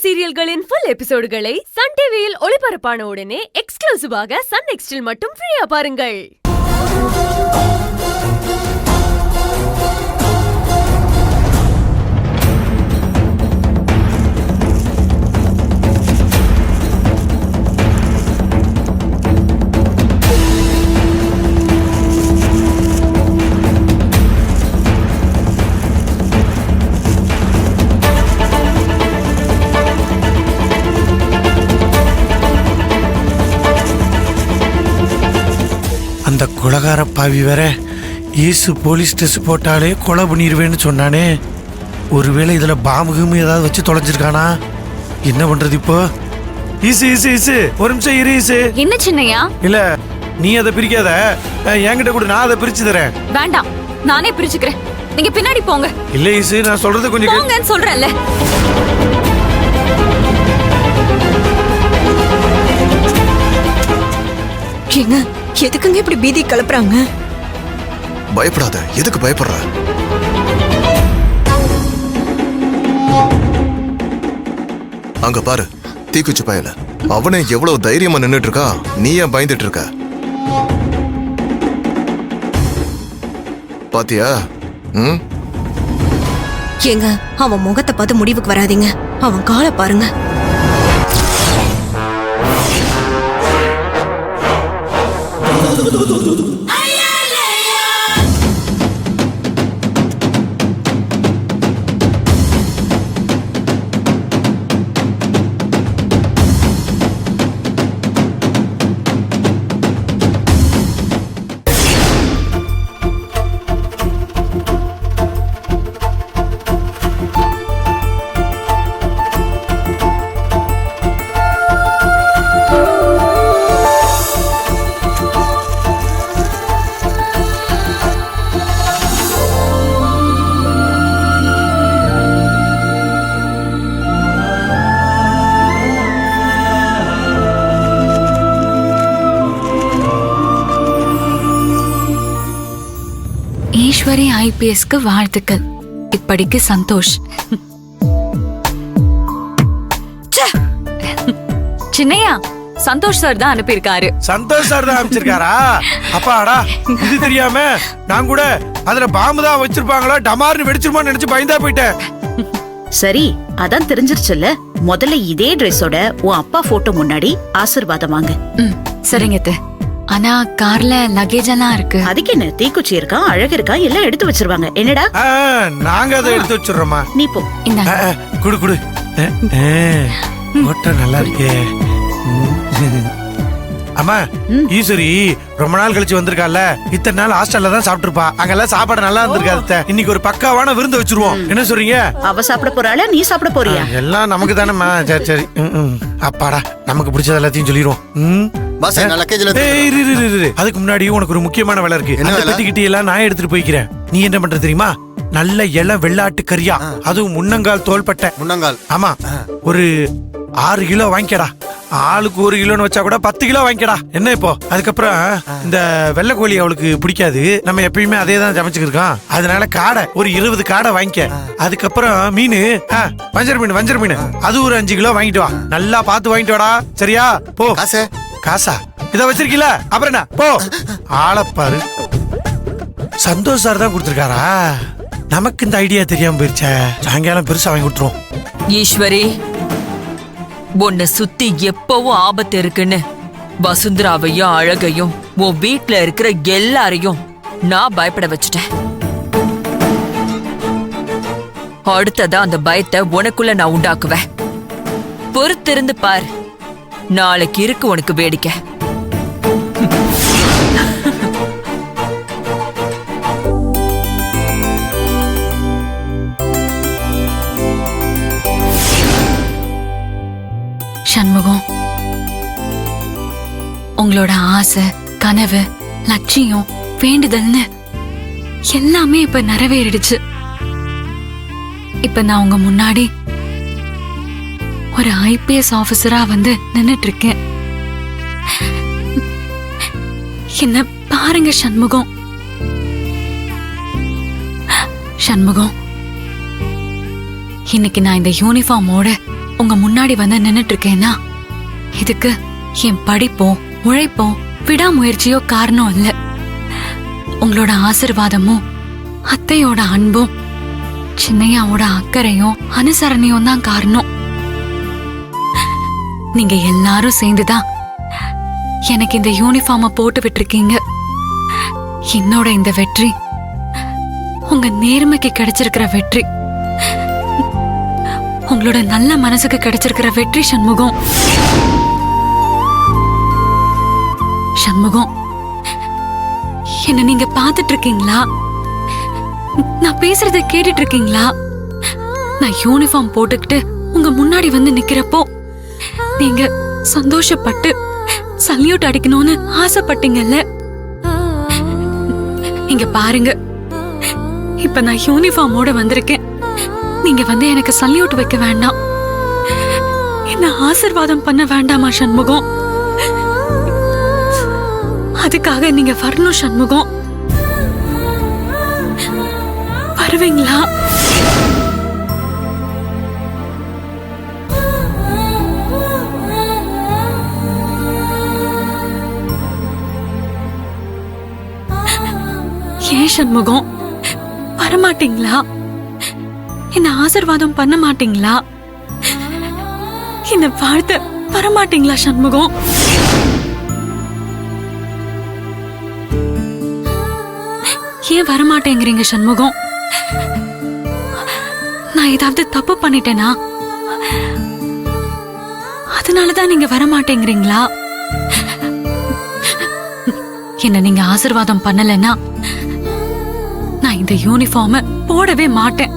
சீரியல்களின் full எபிசோடுகளை Sun டிவியில் ஒளிபரப்பான உடனே எக்ஸ்க்ளூசிவாக சன் நெக்ஸ்டில் மட்டும் ஃப்ரீயா பாருங்கள். அந்த கொலகார பாவி வேற ஈசு போலீஸ் ஸ்டேஷன் போட்டாலே கொலை பண்ணிடுவேன்னு சொன்னானே. ஒருவேளை இதுல பாம்புகும் ஏதாவது வச்சு தொலைஞ்சிருக்கானா? என்ன பண்றது இப்போ? ஈசு ஈசு ஈசு ஒரு நிமிஷம் இரு ஈசு. என்ன சின்னையா? இல்ல நீ அதை பிரிக்காத, என்கிட்ட கூட நான் அதை பிரிச்சு தரேன். வேண்டாம், நானே பிரிச்சுக்கிறேன். நீங்க பின்னாடி போங்க. இல்ல ஈசு, நான் சொல்றது கொஞ்சம் போங்கன்னு சொல்றேன்ல. ஏங்க, எதுக்குங்க இப்படி பீதி கலப்புறாங்க? பயப்படாத, எதுக்கு பயப்படுற? அங்க பாரு, தீக்குச்சி பயல. அவனே எவ்வளவு தைரியமா நின்னுட்டு இருக்கா, நீ ஏன் பயந்துட்டு இருக்க? பாத்தியா? ஏங்க, அவன் முகத்தை பார்த்து முடிவுக்கு வராதீங்க. அவன் காலை பாருங்க. ஈஸ்வரி ஐபிஎஸ்க்கு வாழ்த்துக்கள். இப்படிக்கு சந்தோஷ். சின்னையா, சந்தோஷ் சார் தான் அனுப்பியிருக்காரு. சந்தோஷ் சார் தான் அனுப்பிச்சிருக்காரா? அப்பாடா, இது தெரியாம நான் கூட அதுல பாம்பு தான் வச்சிருப்பாங்களா, டமார்னு வெடிச்சிருமான்னு நினைச்சு பயந்தா போயிட்டேன். சரி, அதான் தெரிஞ்சிருச்சுல்ல. முதல்ல இதே ட்ரெஸ்ஸோட உன் அப்பா போட்டோ முன்னாடி ஆசீர்வாதம் வாங்க. சரிங்க. ஆனா கார்ல லக்கேஜ் எல்லாம் இருக்கு. அதுக்கு என்ன, தீக்குச்சி இருக்கா, அழகு இருக்கா, எல்லாம் எடுத்து வச்சிருவாங்க. என்னடா? நாங்க அதை எடுத்து வச்சிடுறோமா? நீ போ. குடு குடு. போட்டோ நல்லா இருக்கே. அம்மா, ஈஸ்வரி ரொம்ப நாள் கழிச்சு வந்திருக்கால. இத்தனை நாள் ஹாஸ்டல்ல தான் சாப்பிட்டுருப்பா. அங்கெல்லாம் சாப்பாடு நல்லா இருந்திருக்காது. இன்னைக்கு ஒரு பக்காவான விருந்து வச்சிருவோம். என்ன சொல்றீங்க? அவ சாப்பிட போறாளா, நீ சாப்பிட போறியா? எல்லாம் நமக்கு தானேம்மா. சரி சரி. அப்பாடா, நமக்கு பிடிச்சது எல்லாத்தையும் சொல்லிடுவோம். அதுக்கு முன்னாடி உனக்கு ஒரு முக்கியமான வேலை இருக்கு. பெட்டிக்கிட்டி எல்லாம் நான் எடுத்துட்டு போய்க்கிறேன். நீ என்ன பண்ற தெரியுமா? நல்ல இளம் வெள்ளாட்டு கறியா, அதுவும் முன்னங்கால் தோள்பட்டை. முன்னங்கால்? ஆமா, ஒரு 6 கிலோ வாங்கிக்கடா. ஆளுக்கு 1 கிலோன்னு வச்சா கூட 10 கிலோ வாங்கிக்கடா. என்ன இப்போ? அதுக்கப்புறம் இந்த வெள்ளை கோழி அவளுக்கு பிடிக்காது. நம்ம எப்பயுமே அதே தான் சமைச்சுக்கிருக்கோம். அதனால காடை ஒரு 20 காடை வாங்கிக்க. அதுக்கப்புறம் மீன், வஞ்சர மீன் அது ஒரு 5 கிலோ வாங்கிட்டு வா. நல்லா பார்த்து வாங்கிட்டு வாடா. சரியா? போ. காசா இத வச்சிருக்கீல? அப்புறம் என்ன? போ. ஆளப்பாரு, சந்தோஷ் சார் தான் கொடுத்திருக்காரா? நமக்கு இந்த ஐடியா தெரியாம போயிருச்சே. சாயங்காலம் பெருசா வாங்கி கொடுத்துருவோம். ஈஸ்வரி, உன்னை சுத்தி எப்பவும் ஆபத்து இருக்குன்னு வசுந்தராவையும் அழகையும் உன் வீட்டுல இருக்கிற எல்லாரையும் நான் பயப்பட வச்சுட்டேன். அடுத்ததா அந்த பயத்தை உனக்குள்ள நான் உண்டாக்குவேன். பொறுத்திருந்து பார். நாளைக்கு இருக்கு உனக்கு வேடிக்கை. சண்முகம், உங்களோட ஆசை, கனவு, லட்சியம், வேண்டுதல்னு எல்லாமே இப்ப நிறைவேறிடுச்சு. இப்ப நான் உங்க முன்னாடி ஒரு ஐபிஎஸ் ஆபீசரா வந்து நின்னுட்டு இருக்கேன். என்ன பாருங்க சண்முகம். இன்னைக்கு நான் இந்த யூனிஃபார்மோட உங்க முன்னாடி வந்து நின்னுட்டு இருக்கேன்னா இதுக்கு என் படிப்பும் உழைப்பும் விடாமுயற்சியோ காரணம் இல்ல. உங்களோட ஆசீர்வாதமும் அத்தையோட அன்பும் சின்னையாவோட அக்கறையும் அனுசரணையும் தான் காரணம். நீங்க எல்லாரும் சேர்ந்துதான் எனக்கு இந்த யூனிஃபார்ம போட்டு விட்டுருக்கீங்க. என்னோட இந்த வெற்றி உங்க நேர்மைக்கு கிடைச்சிருக்கிற வெற்றி, உங்களோட நல்ல மனசுக்கு கிடைச்சிருக்கிற வெற்றி சண்முகம். சண்முகம், என்ன நீங்க பாத்துட்டு இருக்கீங்களா? நான் பேசுறத கேட்டுட்டு இருக்கீங்களா? நான் யூனிஃபார்ம் போட்டுக்கிட்டு உங்க முன்னாடி வந்து நிக்கிறப்போ நீங்க சந்தோஷப்பட்டு சல்யூட் அடிக்கணும்னு ஆசைப்பட்டீங்கல்ல? இங்க பாருங்க, இப்ப நான் யூனிஃபார்மோட வந்திருக்கேன். நீங்க வந்து எனக்கு சல்யூட் வைக்க வேண்டாம், என்ன ஆசீர்வாதம் பண்ண வேண்டாமா சண்முகம்? அதுக்காக நீங்க வரணும் சண்முகம். வருவீங்களா? ஏன் சண்முகம் வரமாட்டீங்களா? என்ன ஆசீர்வாதம் பண்ண மாட்டீங்களா? என்ன வாழ்த்த வரமாட்டீங்களா சண்முகம்? ஏன் வரமாட்டேங்கிறீங்க சண்முகம்? நான் ஏதாவது தப்பு பண்ணிட்டேனா? அதனாலதான் நீங்க வரமாட்டேங்கிறீங்களா? என்ன நீங்க ஆசீர்வாதம் பண்ணலன்னா நான் இந்த யூனிஃபார்ம போடவே மாட்டேன்.